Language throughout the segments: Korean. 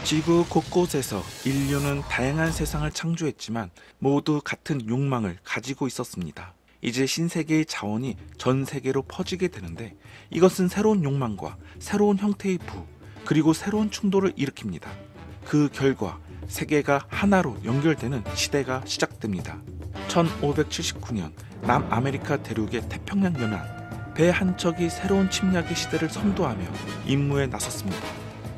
지구 곳곳에서 인류는 다양한 세상을 창조했지만 모두 같은 욕망을 가지고 있었습니다. 이제 신세계의 자원이 전 세계로 퍼지게 되는데 이것은 새로운 욕망과 새로운 형태의 부, 그리고 새로운 충돌을 일으킵니다. 그 결과 세계가 하나로 연결되는 시대가 시작됩니다. 1579년 남아메리카 대륙의 태평양 연안, 배 한 척이 새로운 침략의 시대를 선도하며 임무에 나섰습니다.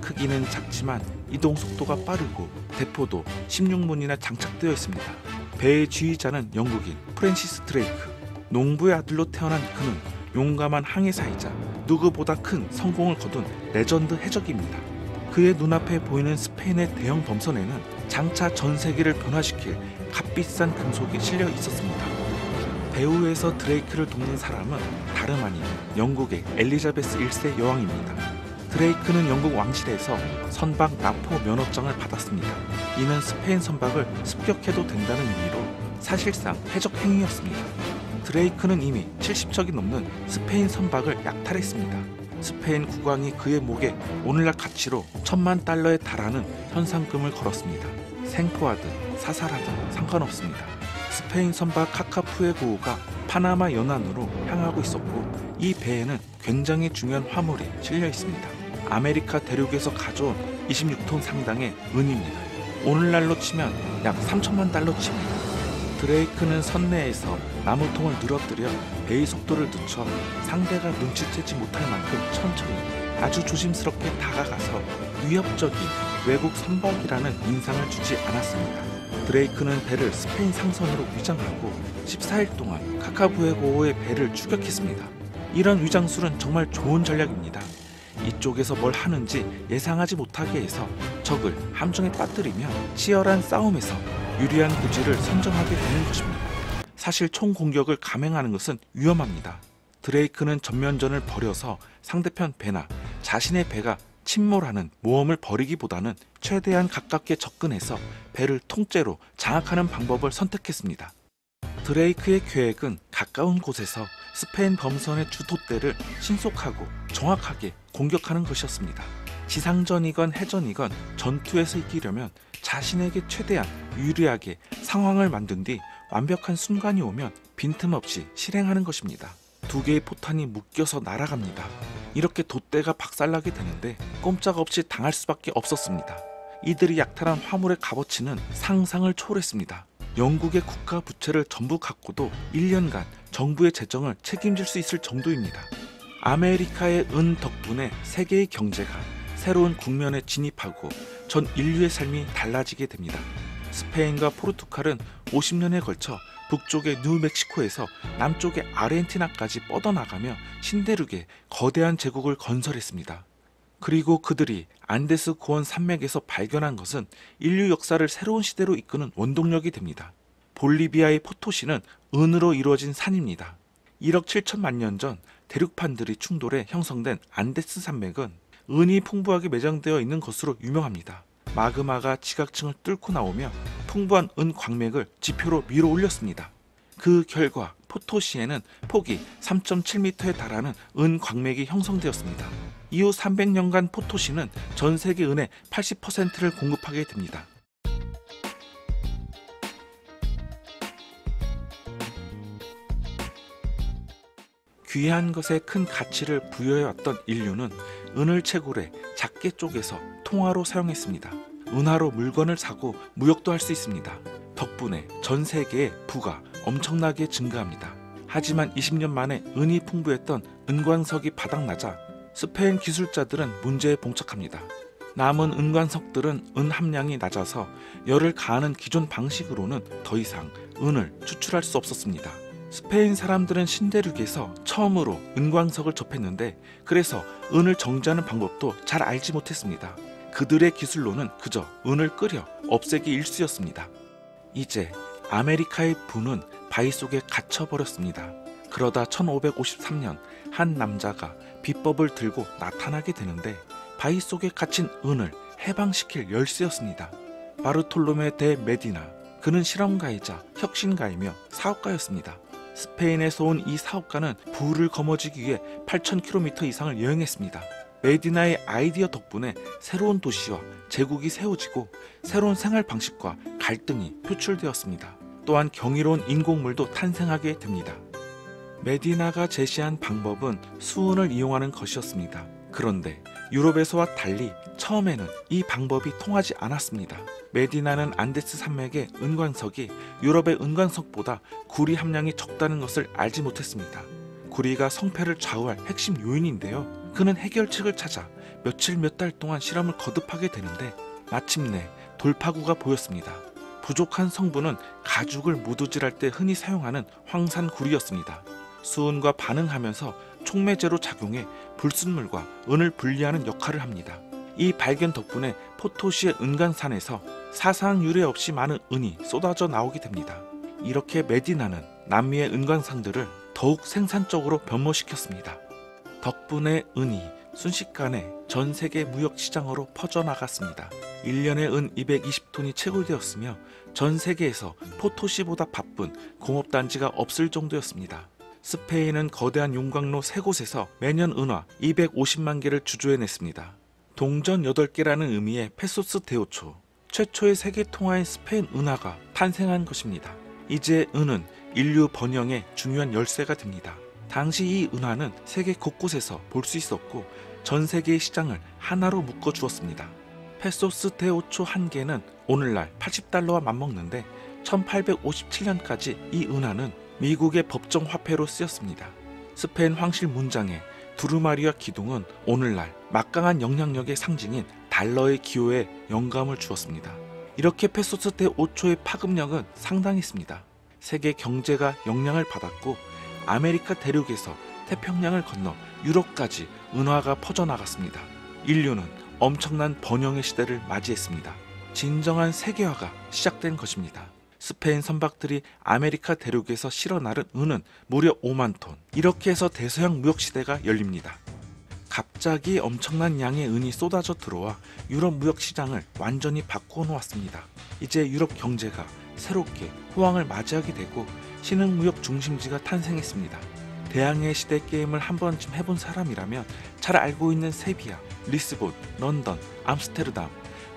크기는 작지만 이동 속도가 빠르고 대포도 16문이나 장착되어 있습니다. 배의 지휘자는 영국인 프랜시스 드레이크. 농부의 아들로 태어난 그는 용감한 항해사이자 누구보다 큰 성공을 거둔 레전드 해적입니다. 그의 눈앞에 보이는 스페인의 대형 범선에는 장차 전 세계를 변화시킬 값비싼 금속이 실려 있었습니다. 배후에서 드레이크를 돕는 사람은 다름 아닌 영국의 엘리자베스 1세 여왕입니다. 드레이크는 영국 왕실에서 선박 납포 면허장을 받았습니다. 이는 스페인 선박을 습격해도 된다는 의미로 사실상 해적 행위였습니다. 드레이크는 이미 70척이 넘는 스페인 선박을 약탈했습니다. 스페인 국왕이 그의 목에 오늘날 가치로 1000만 달러에 달하는 현상금을 걸었습니다. 생포하든 사살하든 상관없습니다. 스페인 선박 카카푸에고우가 파나마 연안으로 향하고 있었고 이 배에는 굉장히 중요한 화물이 실려 있습니다. 아메리카 대륙에서 가져온 26톤 상당의 은입니다. 오늘날로 치면 약 3천만 달러치입니다. 드레이크는 선내에서 나무통을 늘어뜨려 배의 속도를 늦춰 상대가 눈치채지 못할 만큼 천천히 아주 조심스럽게 다가가서 위협적인 외국 선박이라는 인상을 주지 않았습니다. 드레이크는 배를 스페인 상선으로 위장하고 14일 동안 카카부에고의 배를 추격했습니다. 이런 위장술은 정말 좋은 전략입니다. 이쪽에서 뭘 하는지 예상하지 못하게 해서 적을 함정에 빠뜨리며 치열한 싸움에서 유리한 구지를 선점하게 되는 것입니다. 사실 총 공격을 감행하는 것은 위험합니다. 드레이크는 전면전을 벌여서 상대편 배나 자신의 배가 침몰하는 모험을 벌이기보다는 최대한 가깝게 접근해서 배를 통째로 장악하는 방법을 선택했습니다. 드레이크의 계획은 가까운 곳에서 스페인 범선의 주돛대를 신속하고 정확하게 공격하는 것이었습니다. 지상전이건 해전이건 전투에서 이기려면 자신에게 최대한 유리하게 상황을 만든 뒤 완벽한 순간이 오면 빈틈없이 실행하는 것입니다. 두 개의 포탄이 묶여서 날아갑니다. 이렇게 돛대가 박살나게 되는데 꼼짝없이 당할 수밖에 없었습니다. 이들이 약탈한 화물의 값어치는 상상을 초월했습니다. 영국의 국가 부채를 전부 갖고도 1년간 정부의 재정을 책임질 수 있을 정도입니다. 아메리카의 은 덕분에 세계의 경제가 새로운 국면에 진입하고 전 인류의 삶이 달라지게 됩니다. 스페인과 포르투갈은 50년에 걸쳐 북쪽의 뉴멕시코에서 남쪽의 아르헨티나까지 뻗어나가며 신대륙에 거대한 제국을 건설했습니다. 그리고 그들이 안데스 고원 산맥에서 발견한 것은 인류 역사를 새로운 시대로 이끄는 원동력이 됩니다. 볼리비아의 포토시는 은으로 이루어진 산입니다. 1억 7천만 년 전 대륙판들이 충돌해 형성된 안데스 산맥은 은이 풍부하게 매장되어 있는 것으로 유명합니다. 마그마가 지각층을 뚫고 나오며 풍부한 은 광맥을 지표로 밀어 올렸습니다. 그 결과 포토시에는 폭이 3.7m에 달하는 은 광맥이 형성되었습니다. 이후 300년간 포토시는 전 세계 은의 80%를 공급하게 됩니다. 귀한 것에 큰 가치를 부여해왔던 인류는 은을 채굴해 작게 쪼개서 통화로 사용했습니다. 은화로 물건을 사고 무역도 할 수 있습니다. 덕분에 전 세계의 부가 엄청나게 증가합니다. 하지만 20년 만에 은이 풍부했던 은광석이 바닥나자 스페인 기술자들은 문제에 봉착합니다. 남은 은광석들은 은 함량이 낮아서 열을 가하는 기존 방식으로는 더 이상 은을 추출할 수 없었습니다. 스페인 사람들은 신대륙에서 처음으로 은광석을 접했는데 그래서 은을 정지하는 방법도 잘 알지 못했습니다. 그들의 기술로는 그저 은을 끓여 없애기 일쑤였습니다. 이제 아메리카의 부는 바위 속에 갇혀버렸습니다. 그러다 1553년 한 남자가 비법을 들고 나타나게 되는데 바위 속에 갇힌 은을 해방시킬 열쇠였습니다. 바르톨로메 데 메디나, 그는 실험가이자 혁신가이며 사업가였습니다. 스페인에서 온 이 사업가는 부를 거머쥐기 위해 8,000km 이상을 여행했습니다. 메디나의 아이디어 덕분에 새로운 도시와 제국이 세워지고 새로운 생활 방식과 갈등이 표출되었습니다. 또한 경이로운 인공물도 탄생하게 됩니다. 메디나가 제시한 방법은 수은을 이용하는 것이었습니다. 그런데 유럽에서와 달리 처음에는 이 방법이 통하지 않았습니다. 메디나는 안데스 산맥의 은광석이 유럽의 은광석보다 구리 함량이 적다는 것을 알지 못했습니다. 구리가 성패를 좌우할 핵심 요인인데요. 그는 해결책을 찾아 며칠 몇 달 동안 실험을 거듭하게 되는데 마침내 돌파구가 보였습니다. 부족한 성분은 가죽을 무두질할 때 흔히 사용하는 황산구리였습니다. 수은과 반응하면서 촉매제로 작용해 불순물과 은을 분리하는 역할을 합니다. 이 발견 덕분에 포토시의 은광산에서 사상 유례 없이 많은 은이 쏟아져 나오게 됩니다. 이렇게 메디나는 남미의 은광상들을 더욱 생산적으로 변모시켰습니다. 덕분에 은이 순식간에 전 세계 무역시장으로 퍼져나갔습니다. 1년에 은 220톤이 채굴되었으며 전 세계에서 포토시보다 바쁜 공업단지가 없을 정도였습니다. 스페인은 거대한 용광로 3곳에서 매년 은화 250만 개를 주조해냈습니다. 동전 8개라는 의미의 페소스 데오초, 최초의 세계 통화인 스페인 은화가 탄생한 것입니다. 이제 은은 인류 번영의 중요한 열쇠가 됩니다. 당시 이 은화는 세계 곳곳에서 볼 수 있었고 전 세계의 시장을 하나로 묶어주었습니다. 페소스 데오초 한 개는 오늘날 80달러와 맞먹는데 1857년까지 이 은화는 미국의 법정 화폐로 쓰였습니다. 스페인 황실 문장의 두루마리와 기둥은 오늘날 막강한 영향력의 상징인 달러의 기호에 영감을 주었습니다. 이렇게 페소스 데오초의 파급력은 상당했습니다. 세계 경제가 영향을 받았고 아메리카 대륙에서 태평양을 건너 유럽까지 은화가 퍼져나갔습니다. 인류는 엄청난 번영의 시대를 맞이했습니다. 진정한 세계화가 시작된 것입니다. 스페인 선박들이 아메리카 대륙에서 실어 나른 은은 무려 5만 톤. 이렇게 해서 대서양 무역시대가 열립니다. 갑자기 엄청난 양의 은이 쏟아져 들어와 유럽 무역시장을 완전히 바꾸어 놓았습니다. 이제 유럽 경제가 새롭게 호황을 맞이하게 되고 신흥무역 중심지가 탄생했습니다. 대항해 시대 게임을 한 번쯤 해본 사람이라면 잘 알고 있는 세비야, 리스본, 런던, 암스테르담,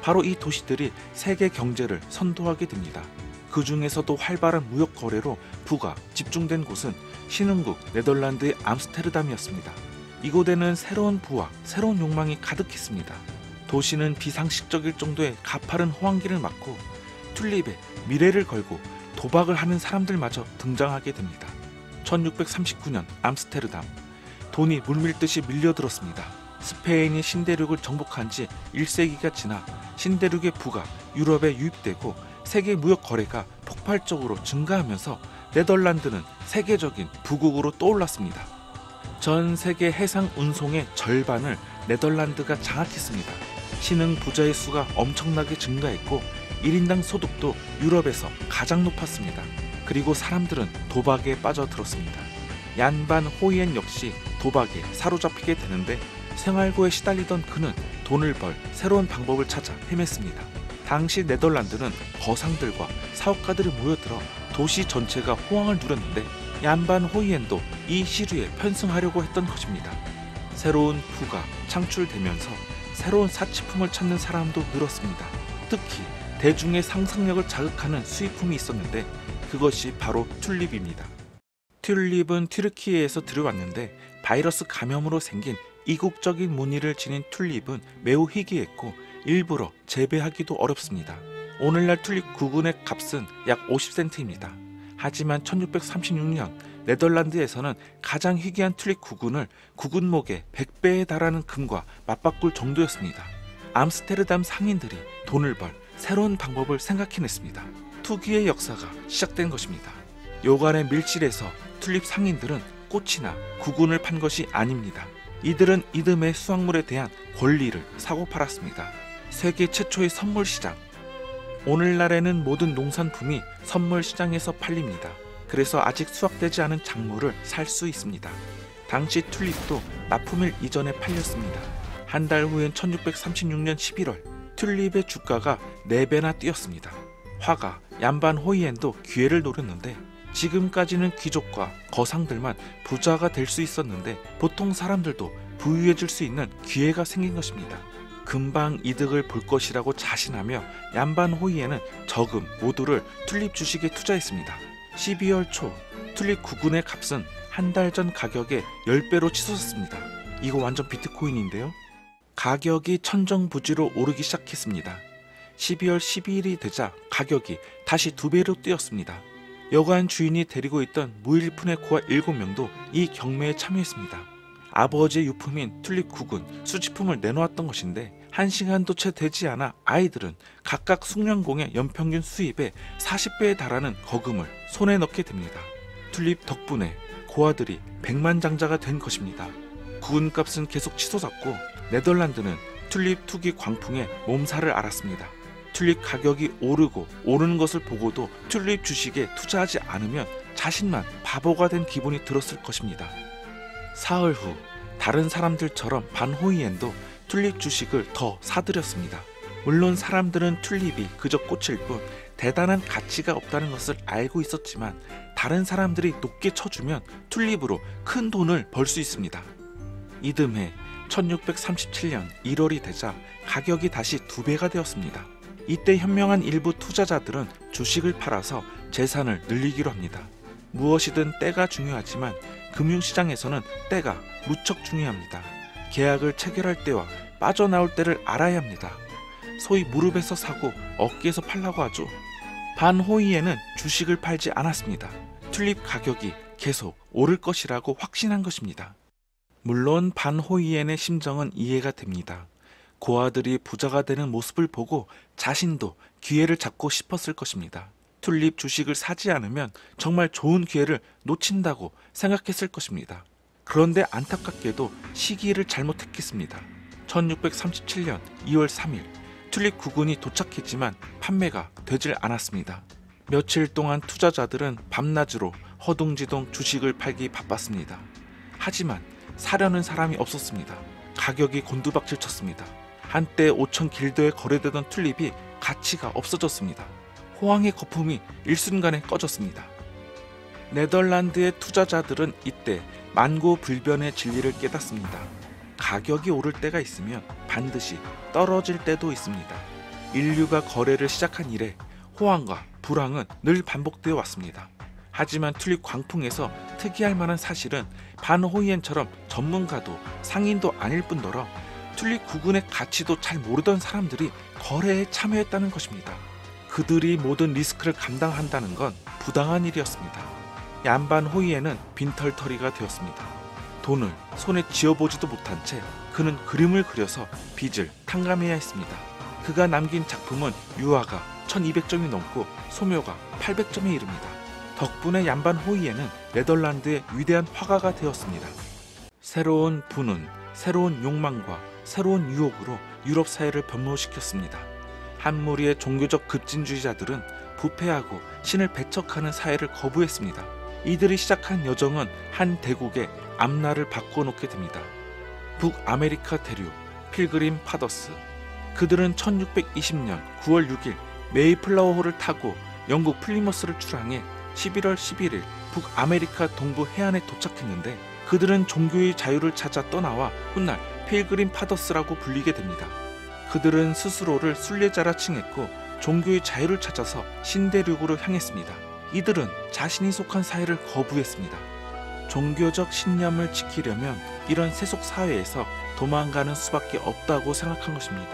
바로 이 도시들이 세계 경제를 선도하게 됩니다. 그 중에서도 활발한 무역 거래로 부가 집중된 곳은 신흥국 네덜란드의 암스테르담이었습니다. 이곳에는 새로운 부와 새로운 욕망이 가득했습니다. 도시는 비상식적일 정도의 가파른 호황기를 맞고 튤립에 미래를 걸고 도박을 하는 사람들마저 등장하게 됩니다. 1639년 암스테르담, 돈이 물밀듯이 밀려들었습니다. 스페인이 신대륙을 정복한 지 1세기가 지나 신대륙의 부가 유럽에 유입되고 세계 무역 거래가 폭발적으로 증가하면서 네덜란드는 세계적인 부국으로 떠올랐습니다. 전 세계 해상 운송의 절반을 네덜란드가 장악했습니다. 신흥 부자의 수가 엄청나게 증가했고 1인당 소득도 유럽에서 가장 높았습니다. 그리고 사람들은 도박에 빠져들었습니다. 얀반 호이엔 역시 도박에 사로잡히게 되는데 생활고에 시달리던 그는 돈을 벌 새로운 방법을 찾아 헤맸습니다. 당시 네덜란드는 거상들과 사업가들이 모여들어 도시 전체가 호황을 누렸는데 얀반 호이엔도 이 시류에 편승하려고 했던 것입니다. 새로운 부가 창출되면서 새로운 사치품을 찾는 사람도 늘었습니다. 특히 대중의 상상력을 자극하는 수입품이 있었는데 그것이 바로 튤립입니다. 튤립은 튀르키예에서 들여왔는데 바이러스 감염으로 생긴 이국적인 무늬를 지닌 튤립은 매우 희귀했고 일부러 재배하기도 어렵습니다. 오늘날 튤립 9근의 값은 약 50센트입니다. 하지만 1636년 네덜란드에서는 가장 희귀한 튤립 9근을 9근목의 100배에 달하는 금과 맞바꿀 정도였습니다. 암스테르담 상인들이 돈을 벌 새로운 방법을 생각해냈습니다. 투기의 역사가 시작된 것입니다. 요간의 밀실에서 튤립 상인들은 꽃이나 구근을 판 것이 아닙니다. 이들은 이듬해 수확물에 대한 권리를 사고 팔았습니다. 세계 최초의 선물 시장. 오늘날에는 모든 농산품이 선물 시장에서 팔립니다. 그래서 아직 수확되지 않은 작물을 살 수 있습니다. 당시 튤립도 납품일 이전에 팔렸습니다. 한 달 후엔 1636년 11월 튤립의 주가가 4배나 뛰었습니다. 화가 얀반 호이엔도 기회를 노렸는데 지금까지는 귀족과 거상들만 부자가 될 수 있었는데 보통 사람들도 부유해질 수 있는 기회가 생긴 것입니다. 금방 이득을 볼 것이라고 자신하며 얀반 호이에는 저금 모두를 튤립 주식에 투자했습니다. 12월 초 튤립 9군의 값은 한 달 전 가격의 10배로 치솟았습니다. 이거 완전 비트코인인데요. 가격이 천정부지로 오르기 시작했습니다. 12월 12일이 되자 가격이 다시 2배로 뛰었습니다. 여관 주인이 데리고 있던 무일푼의 고아 7명도 이 경매에 참여했습니다. 아버지의 유품인 튤립 9군 수집품을 내놓았던 것인데 1시간도 채 되지 않아 아이들은 각각 숙련공의 연평균 수입의 40배에 달하는 거금을 손에 넣게 됩니다. 튤립 덕분에 고아들이 백만장자가 된 것입니다. 구근값은 계속 치솟았고 네덜란드는 튤립 투기 광풍에 몸살을 앓았습니다. 튤립 가격이 오르고 오르는 것을 보고도 튤립 주식에 투자하지 않으면 자신만 바보가 된 기분이 들었을 것입니다. 사흘 후 다른 사람들처럼 반 호이엔도 튤립 주식을 더 사들였습니다. 물론 사람들은 튤립이 그저 꽃일 뿐 대단한 가치가 없다는 것을 알고 있었지만 다른 사람들이 높게 쳐주면 튤립으로 큰 돈을 벌 수 있습니다. 이듬해 1637년 1월이 되자 가격이 다시 2배가 되었습니다. 이때 현명한 일부 투자자들은 주식을 팔아서 재산을 늘리기로 합니다. 무엇이든 때가 중요하지만 금융시장에서는 때가 무척 중요합니다. 계약을 체결할 때와 빠져나올 때를 알아야 합니다. 소위 무릎에서 사고 어깨에서 팔라고 하죠. 반 호이에는 주식을 팔지 않았습니다. 튤립 가격이 계속 오를 것이라고 확신한 것입니다. 물론 반 호이엔의 심정은 이해가 됩니다. 고아들이 부자가 되는 모습을 보고 자신도 기회를 잡고 싶었을 것입니다. 튤립 주식을 사지 않으면 정말 좋은 기회를 놓친다고 생각했을 것입니다. 그런데 안타깝게도 시기를 잘못했겠습니다. 1637년 2월 3일 튤립 9군이 도착했지만 판매가 되질 않았습니다. 며칠 동안 투자자들은 밤낮으로 허둥지둥 주식을 팔기 바빴습니다. 하지만 사려는 사람이 없었습니다. 가격이 곤두박질 쳤습니다. 한때 5천 길드에 거래되던 튤립이 가치가 없어졌습니다. 호황의 거품이 일순간에 꺼졌습니다. 네덜란드의 투자자들은 이때 만고불변의 진리를 깨닫습니다. 가격이 오를 때가 있으면 반드시 떨어질 때도 있습니다. 인류가 거래를 시작한 이래 호황과 불황은 늘 반복되어 왔습니다. 하지만 튤립 광풍에서 특이할 만한 사실은 반 호이엔처럼 전문가도 상인도 아닐 뿐더러 튤립 9군의 가치도 잘 모르던 사람들이 거래에 참여했다는 것입니다. 그들이 모든 리스크를 감당한다는 건 부당한 일이었습니다. 얀반 호이엔은 빈털터리가 되었습니다. 돈을 손에 쥐어보지도 못한 채 그는 그림을 그려서 빚을 탕감해야 했습니다. 그가 남긴 작품은 유화가 1200점이 넘고 소묘가 800점에 이릅니다. 덕분에 얀반 호이엔은 네덜란드의 위대한 화가가 되었습니다. 새로운 분운, 새로운 욕망과 새로운 유혹으로 유럽 사회를 변모시켰습니다. 한 무리의 종교적 급진주의자들은 부패하고 신을 배척하는 사회를 거부했습니다. 이들이 시작한 여정은 한 대국의 앞날을 바꿔놓게 됩니다. 북아메리카 대륙 필그림 파더스. 그들은 1620년 9월 6일 메이플라워호를 타고 영국 플리머스를 출항해 11월 11일 북아메리카 동부 해안에 도착했는데 그들은 종교의 자유를 찾아 떠나와 훗날 필그림 파더스라고 불리게 됩니다. 그들은 스스로를 순례자라 칭했고 종교의 자유를 찾아서 신대륙으로 향했습니다. 이들은 자신이 속한 사회를 거부했습니다. 종교적 신념을 지키려면 이런 세속 사회에서 도망가는 수밖에 없다고 생각한 것입니다.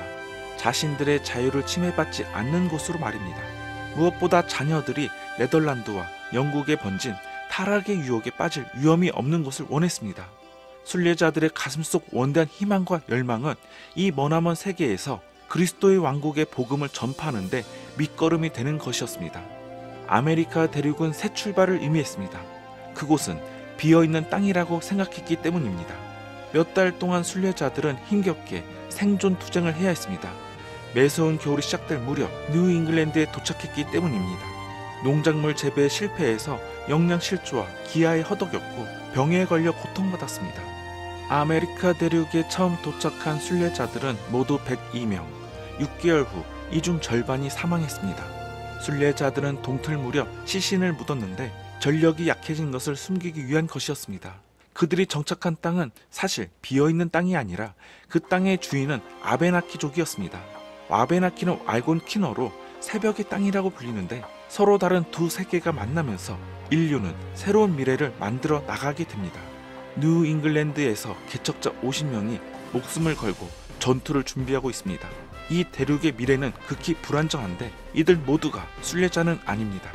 자신들의 자유를 침해받지 않는 곳으로 말입니다. 무엇보다 자녀들이 네덜란드와 영국에 번진 타락의 유혹에 빠질 위험이 없는 곳을 원했습니다. 순례자들의 가슴속 원대한 희망과 열망은 이 머나먼 세계에서 그리스도의 왕국의 복음을 전파하는데 밑거름이 되는 것이었습니다. 아메리카 대륙은 새 출발을 의미했습니다. 그곳은 비어있는 땅이라고 생각했기 때문입니다. 몇 달 동안 순례자들은 힘겹게 생존 투쟁을 해야 했습니다. 매서운 겨울이 시작될 무렵 뉴 잉글랜드에 도착했기 때문입니다. 농작물 재배에 실패해서 영양 실조와 기아에 허덕였고 병에 걸려 고통받았습니다. 아메리카 대륙에 처음 도착한 순례자들은 모두 102명, 6개월 후 이 중 절반이 사망했습니다. 순례자들은 동틀 무렵 시신을 묻었는데 전력이 약해진 것을 숨기기 위한 것이었습니다. 그들이 정착한 땅은 사실 비어있는 땅이 아니라 그 땅의 주인은 아베나키족이었습니다. 아베나키는 알곤키너로 새벽의 땅이라고 불리는데 서로 다른 두 세계가 만나면서 인류는 새로운 미래를 만들어 나가게 됩니다. 뉴 잉글랜드에서 개척자 50명이 목숨을 걸고 전투를 준비하고 있습니다. 이 대륙의 미래는 극히 불안정한데 이들 모두가 순례자는 아닙니다.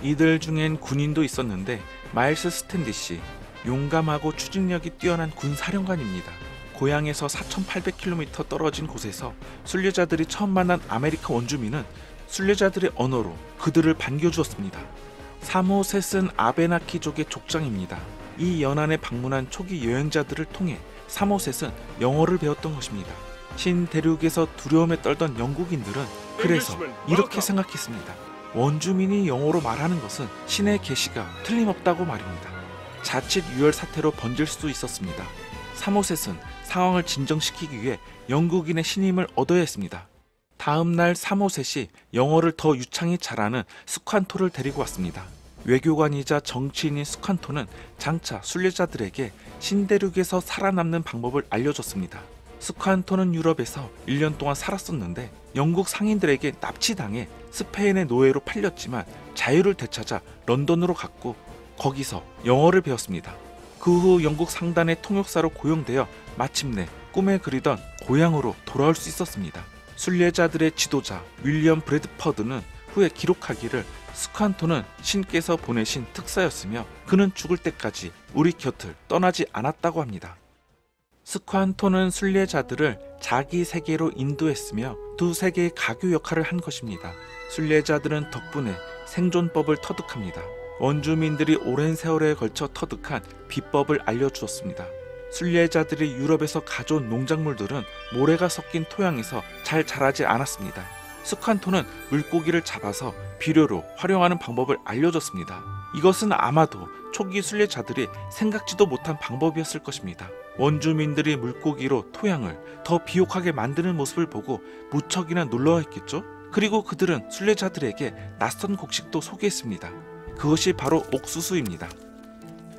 이들 중엔 군인도 있었는데 마일스 스탠디시, 용감하고 추진력이 뛰어난 군사령관입니다. 고향에서 4,800km 떨어진 곳에서 순례자들이 처음 만난 아메리카 원주민은 순례자들의 언어로 그들을 반겨주었습니다. 사모셋은 아베나키족의 족장입니다. 이 연안에 방문한 초기 여행자들을 통해 사모셋은 영어를 배웠던 것입니다. 신대륙에서 두려움에 떨던 영국인들은 그래서 이렇게 생각했습니다. 원주민이 영어로 말하는 것은 신의 계시가 틀림없다고 말입니다. 자칫 유혈 사태로 번질 수도 있었습니다. 사모셋은 상황을 진정시키기 위해 영국인의 신임을 얻어야 했습니다. 다음 날 사모셋이 영어를 더 유창히 잘하는 스칸토를 데리고 왔습니다. 외교관이자 정치인인 스칸토는 장차 순례자들에게 신대륙에서 살아남는 방법을 알려줬습니다. 스칸토는 유럽에서 1년 동안 살았었는데 영국 상인들에게 납치당해 스페인의 노예로 팔렸지만 자유를 되찾아 런던으로 갔고 거기서 영어를 배웠습니다. 그 후 영국 상단의 통역사로 고용되어 마침내 꿈에 그리던 고향으로 돌아올 수 있었습니다. 순례자들의 지도자 윌리엄 브래드퍼드는 후에 기록하기를 스칸토는 신께서 보내신 특사였으며 그는 죽을 때까지 우리 곁을 떠나지 않았다고 합니다. 스칸토는 순례자들을 자기 세계로 인도했으며 두 세계의 가교 역할을 한 것입니다. 순례자들은 덕분에 생존법을 터득합니다. 원주민들이 오랜 세월에 걸쳐 터득한 비법을 알려주었습니다. 순례자들이 유럽에서 가져온 농작물들은 모래가 섞인 토양에서 잘 자라지 않았습니다. 스칸토는 물고기를 잡아서 비료로 활용하는 방법을 알려줬습니다. 이것은 아마도 초기 순례자들이 생각지도 못한 방법이었을 것입니다. 원주민들이 물고기로 토양을 더 비옥하게 만드는 모습을 보고 무척이나 놀라워했겠죠? 그리고 그들은 순례자들에게 낯선 곡식도 소개했습니다. 그것이 바로 옥수수입니다.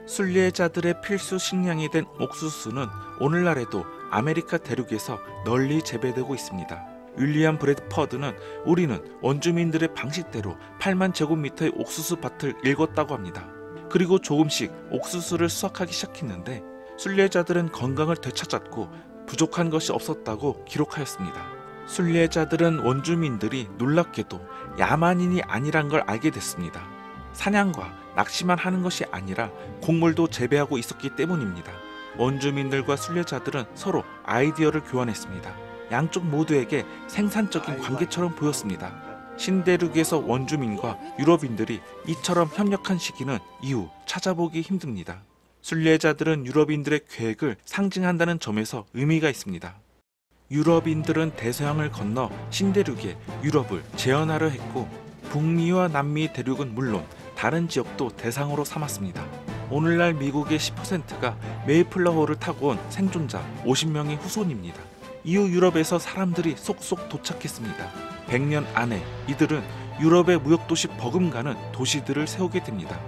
순례자들의 필수 식량이 된 옥수수는 오늘날에도 아메리카 대륙에서 널리 재배되고 있습니다. 윌리엄 브래드퍼드는 우리는 원주민들의 방식대로 8만 제곱미터의 옥수수 밭을 읽었다고 합니다. 그리고 조금씩 옥수수를 수확하기 시작했는데 순례자들은 건강을 되찾았고 부족한 것이 없었다고 기록하였습니다. 순례자들은 원주민들이 놀랍게도 야만인이 아니란 걸 알게 됐습니다. 사냥과 낚시만 하는 것이 아니라 곡물도 재배하고 있었기 때문입니다. 원주민들과 순례자들은 서로 아이디어를 교환했습니다. 양쪽 모두에게 생산적인 관계처럼 보였습니다. 신대륙에서 원주민과 유럽인들이 이처럼 협력한 시기는 이후 찾아보기 힘듭니다. 순례자들은 유럽인들의 계획을 상징한다는 점에서 의미가 있습니다. 유럽인들은 대서양을 건너 신대륙의 유럽을 재현하려 했고 북미와 남미 대륙은 물론 다른 지역도 대상으로 삼았습니다. 오늘날 미국의 10%가 메이플라워를 타고 온 생존자 50명의 후손입니다. 이후 유럽에서 사람들이 속속 도착했습니다. 100년 안에 이들은 유럽의 무역도시 버금가는 도시들을 세우게 됩니다.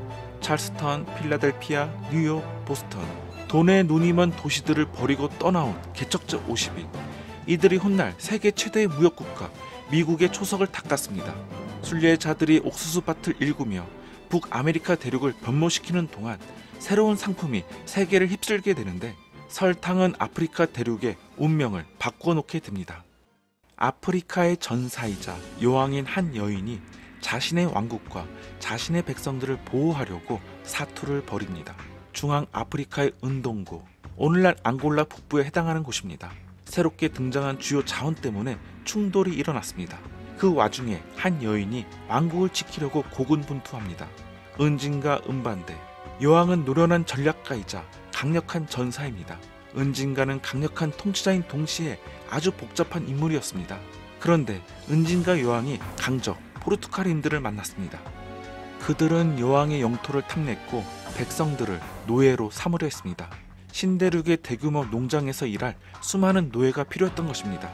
찰스턴, 필라델피아, 뉴욕, 보스턴, 돈에 눈이 먼 도시들을 버리고 떠나온 개척자 50인. 이들이 훗날 세계 최대의 무역국가 미국의 초석을 닦았습니다. 순례자들이 옥수수밭을 일구며 북아메리카 대륙을 변모시키는 동안 새로운 상품이 세계를 휩쓸게 되는데 설탕은 아프리카 대륙의 운명을 바꿔놓게 됩니다. 아프리카의 전사이자 여왕인 한 여인이 자신의 왕국과 자신의 백성들을 보호하려고 사투를 벌입니다. 중앙 아프리카의 은동고, 오늘날 앙골라 북부에 해당하는 곳입니다. 새롭게 등장한 주요 자원 때문에 충돌이 일어났습니다. 그 와중에 한 여인이 왕국을 지키려고 고군분투합니다. 은진과 은반대, 여왕은 노련한 전략가이자 강력한 전사입니다. 은진가는 강력한 통치자인 동시에 아주 복잡한 인물이었습니다. 그런데 은진가 여왕이 강적 포르투갈인들을 만났습니다. 그들은 여왕의 영토를 탐냈고 백성들을 노예로 삼으려 했습니다. 신대륙의 대규모 농장에서 일할 수많은 노예가 필요했던 것입니다.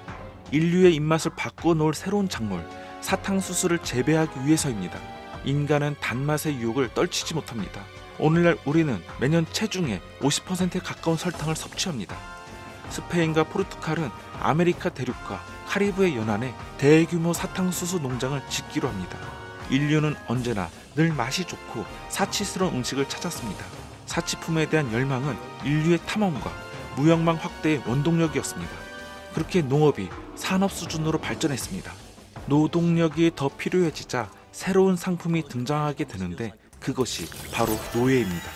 인류의 입맛을 바꿔놓을 새로운 작물, 사탕수수를 재배하기 위해서입니다. 인간은 단맛의 유혹을 떨치지 못합니다. 오늘날 우리는 매년 체중의 50%에 가까운 설탕을 섭취합니다. 스페인과 포르투갈은 아메리카 대륙과 카리브해 연안에 대규모 사탕수수 농장을 짓기로 합니다. 인류는 언제나 늘 맛이 좋고 사치스러운 음식을 찾았습니다. 사치품에 대한 열망은 인류의 탐험과 무역망 확대의 원동력이었습니다. 그렇게 농업이 산업 수준으로 발전했습니다. 노동력이 더 필요해지자 새로운 상품이 등장하게 되는데 그것이 바로 노예입니다.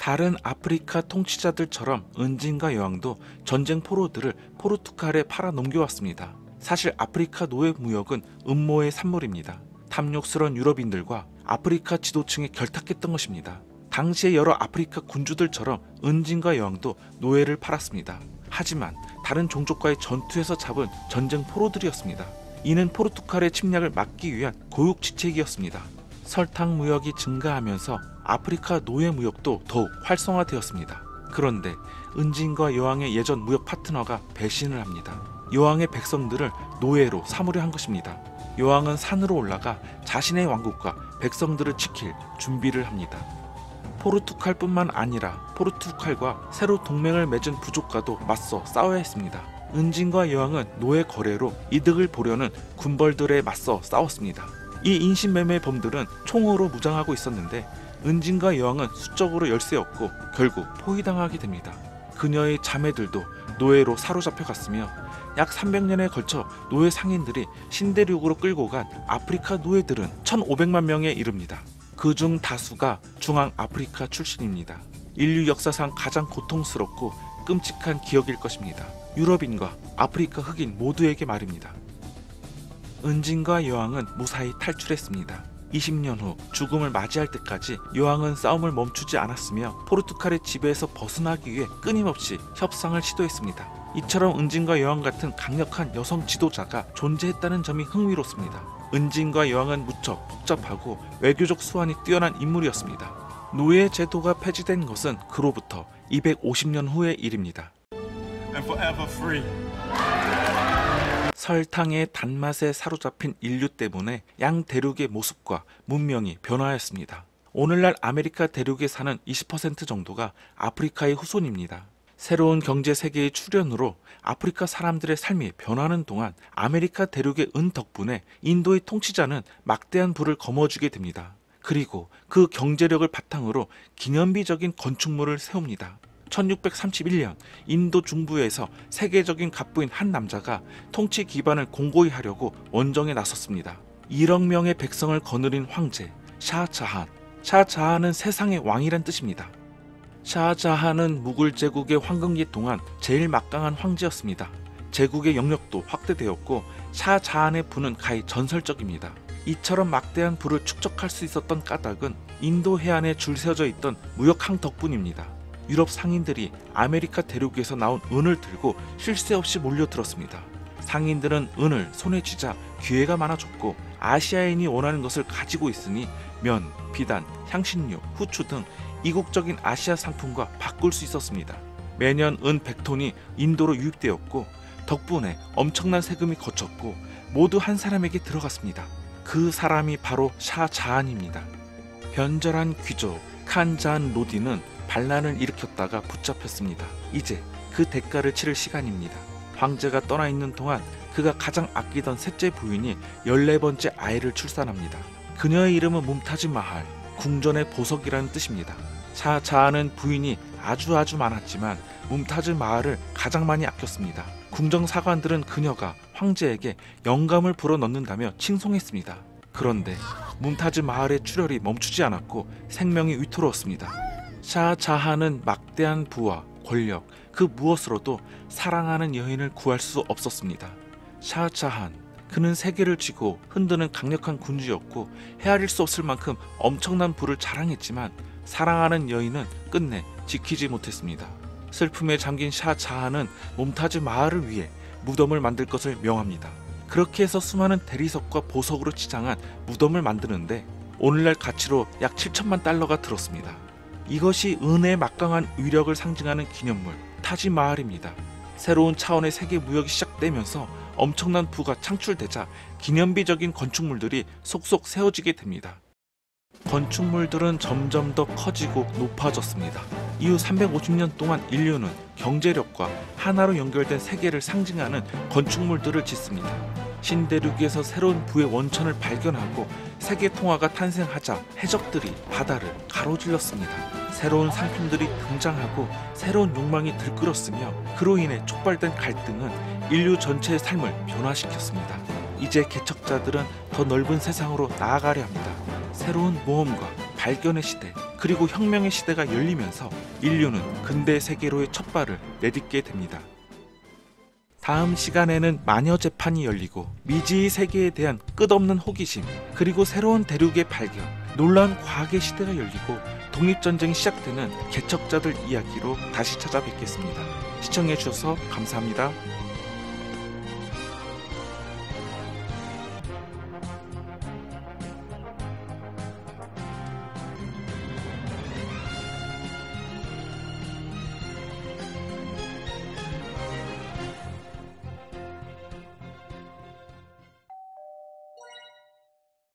다른 아프리카 통치자들처럼 은진과 여왕도 전쟁 포로들을 포르투갈에 팔아 넘겨왔습니다. 사실 아프리카 노예 무역은 음모의 산물입니다. 탐욕스러운 유럽인들과 아프리카 지도층이 결탁했던 것입니다. 당시의 여러 아프리카 군주들처럼 은진과 여왕도 노예를 팔았습니다. 하지만 다른 종족과의 전투에서 잡은 전쟁 포로들이었습니다. 이는 포르투갈의 침략을 막기 위한 고육지책이었습니다. 설탕 무역이 증가하면서 아프리카 노예 무역도 더욱 활성화되었습니다. 그런데 은진과 여왕의 예전 무역 파트너가 배신을 합니다. 여왕의 백성들을 노예로 삼으려 한 것입니다. 여왕은 산으로 올라가 자신의 왕국과 백성들을 지킬 준비를 합니다. 포르투갈뿐만 아니라 포르투갈과 새로 동맹을 맺은 부족과도 맞서 싸워야 했습니다. 은진과 여왕은 노예 거래로 이득을 보려는 군벌들에 맞서 싸웠습니다. 이 인신매매 범들은 총으로 무장하고 있었는데 은진과 여왕은 수적으로 열세였고 결국 포위당하게 됩니다. 그녀의 자매들도 노예로 사로잡혀 갔으며 약 300년에 걸쳐 노예 상인들이 신대륙으로 끌고 간 아프리카 노예들은 1,500만 명에 이릅니다. 그중 다수가 중앙 아프리카 출신입니다. 인류 역사상 가장 고통스럽고 끔찍한 기억일 것입니다. 유럽인과 아프리카 흑인 모두에게 말입니다. 은진과 여왕은 무사히 탈출했습니다. 20년 후 죽음을 맞이할 때까지 여왕은 싸움을 멈추지 않았으며 포르투갈의 지배에서 벗어나기 위해 끊임없이 협상을 시도했습니다. 이처럼 은진과 여왕 같은 강력한 여성 지도자가 존재했다는 점이 흥미롭습니다. 은진과 여왕은 무척 복잡하고 외교적 수완이 뛰어난 인물이었습니다. 노예 제도가 폐지된 것은 그로부터 250년 후의 일입니다. 설탕의 단맛에 사로잡힌 인류 때문에 양 대륙의 모습과 문명이 변화했습니다. 오늘날 아메리카 대륙에 사는 20% 정도가 아프리카의 후손입니다. 새로운 경제 세계의 출현으로 아프리카 사람들의 삶이 변하는 동안 아메리카 대륙의 은 덕분에 인도의 통치자는 막대한 부를 거머쥐게 됩니다. 그리고 그 경제력을 바탕으로 기념비적인 건축물을 세웁니다. 1631년 인도 중부에서 세계적인 갑부인 한 남자가 통치 기반을 공고히 하려고 원정에 나섰습니다. 1억 명의 백성을 거느린 황제 샤자한. 샤자한은 세상의 왕이란 뜻입니다. 샤자한은 무굴 제국의 황금기 동안 제일 막강한 황제였습니다. 제국의 영역도 확대되었고 샤자한의 부는 가히 전설적입니다. 이처럼 막대한 부를 축적할 수 있었던 까닭은 인도 해안에 줄 세워져 있던 무역항 덕분입니다. 유럽 상인들이 아메리카 대륙에서 나온 은을 들고 쉴 새 없이 몰려들었습니다. 상인들은 은을 손에 쥐자 기회가 많아졌고 아시아인이 원하는 것을 가지고 있으니 면, 비단, 향신료, 후추 등 이국적인 아시아 상품과 바꿀 수 있었습니다. 매년 은 100톤이 인도로 유입되었고 덕분에 엄청난 세금이 거쳤고 모두 한 사람에게 들어갔습니다. 그 사람이 바로 샤자한입니다. 변절한 귀족 칸자한 로디는 반란을 일으켰다가 붙잡혔습니다. 이제 그 대가를 치를 시간입니다. 황제가 떠나 있는 동안 그가 가장 아끼던 셋째 부인이 14번째 아이를 출산합니다. 그녀의 이름은 뭄타즈 마할, 궁전의 보석이라는 뜻입니다. 샤자한은 부인이 아주 많았지만 뭄타즈 마할을 가장 많이 아꼈습니다. 궁정 사관들은 그녀가 황제에게 영감을 불어넣는다며 칭송했습니다. 그런데 뭄타즈 마할의 출혈이 멈추지 않았고 생명이 위태로웠습니다. 샤자한은 막대한 부와 권력, 그 무엇으로도 사랑하는 여인을 구할 수 없었습니다. 샤자한, 그는 세계를 쥐고 흔드는 강력한 군주였고 헤아릴 수 없을 만큼 엄청난 부를 자랑했지만 사랑하는 여인은 끝내 지키지 못했습니다. 슬픔에 잠긴 샤자한은 뭄타즈 마할을 위해 무덤을 만들 것을 명합니다. 그렇게 해서 수많은 대리석과 보석으로 치장한 무덤을 만드는데 오늘날 가치로 약 7천만 달러가 들었습니다. 이것이 은의 막강한 위력을 상징하는 기념물 타지마할입니다. 새로운 차원의 세계 무역이 시작되면서 엄청난 부가 창출되자 기념비적인 건축물들이 속속 세워지게 됩니다. 건축물들은 점점 더 커지고 높아졌습니다. 이후 350년 동안 인류는 경제력과 하나로 연결된 세계를 상징하는 건축물들을 짓습니다. 신대륙에서 새로운 부의 원천을 발견하고 세계 통화가 탄생하자 해적들이 바다를 가로질렀습니다. 새로운 상품들이 등장하고 새로운 욕망이 들끓었으며 그로 인해 촉발된 갈등은 인류 전체의 삶을 변화시켰습니다. 이제 개척자들은 더 넓은 세상으로 나아가려 합니다. 새로운 모험과 발견의 시대, 그리고 혁명의 시대가 열리면서 인류는 근대 세계로의 첫 발을 내딛게 됩니다. 다음 시간에는 마녀 재판이 열리고 미지의 세계에 대한 끝없는 호기심, 그리고 새로운 대륙의 발견, 놀라운 과학의 시대가 열리고 독립전쟁이 시작되는 개척자들 이야기로 다시 찾아뵙겠습니다. 시청해주셔서 감사합니다.